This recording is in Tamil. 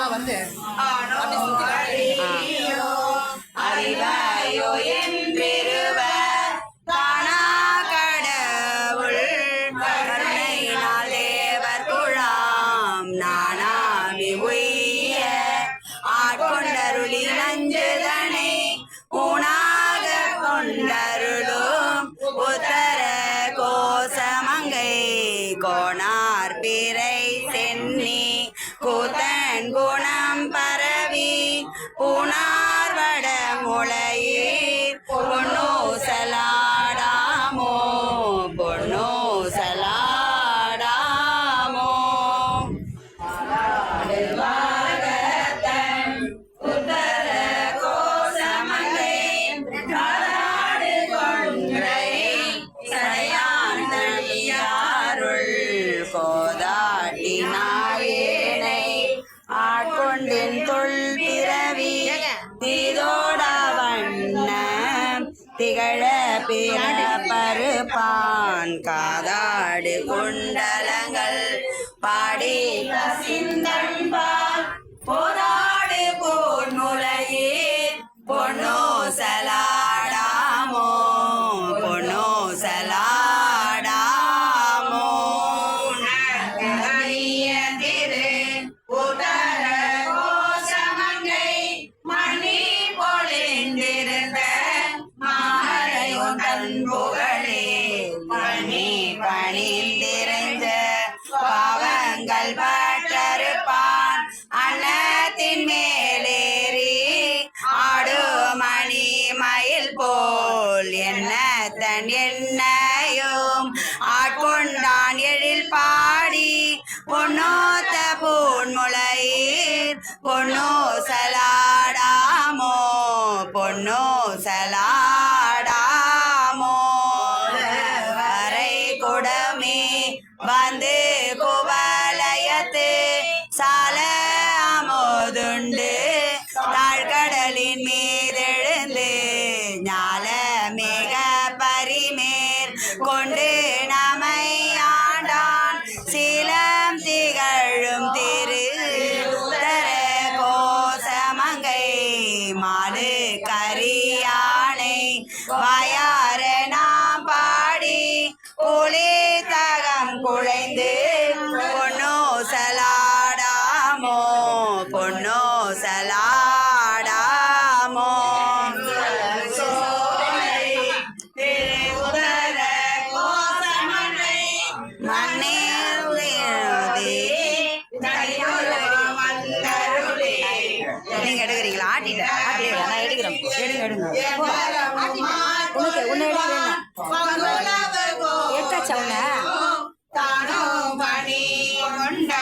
வந்து அறிவாயோ என்பெருவ தானா கடவுள் கருணையினால் தேவர் குழாம் நானாவி உய்ய ஆட்கொண்டருளி நஞ்சுதனை ஊனாக கொண்டருளும் உத்தர கோசமங்கை கோணார் பிறை சென்னி கூத்தன் குணம் பரவி பூனார் வட முளையீர் பொன்னோ சலாடாமோ பொன்னோ சலாடாமோ உத்தர கோசமங்கை காலாடு கொன்றை சடையான் தனியாருள் கோதாட்டி நாயேனை ஆட்கொண்டின் தொல் பிறவி தீதோட வண்ண திகழ பிற பருப்பான் காதாடு குண்டலங்கள் பாடி கசிந்தன்பால் போதாடு பொன்முலையீர் பொன்னோ சலாடாமோ பொன்னோ சலாடாமோ திரு உதர கோசமங்கை மணி பொழிந்திருந்த மாலையும் தன் புகழே பணி பணிந்திருந்த பாவங்கள் பற்றறுப்பான் அன்னத்தின் மேலேறி ஆடு மணி மயில் போல் என்ன தன் எண்ணையும் ஆட்கொண்டான் எழில் பாடி பொன்னோத்த பொன்முளையீர் பொன்னோ சலாடாமோ பொன்னோ சலாடாமோ வரை குடமே வந்து குவலயத்து சால அமோதுண்டு தாழ்கடலின் மீதெழுந்து ஞால மிக பரிமேற் கொண்டு நமை ஆண்டான் சீலம் திகழும் திரு உத்தர கோசமங்கை மாலு கரியானை வாயார நாம் பாடி ஒளி தகம் குழைந்து பொன்னோ சலாடாமோ பொன்னோ சலாடாமோ உதர கோசமங்கை மண்ணே நீங்க எடுக்கிறீங்களா? ஆட்டிட்டேன் நான் எடுக்கிறேன். எடுங்க உன்னை எடுத்தாச்சா உன்ன தானோ பணி கொண்ட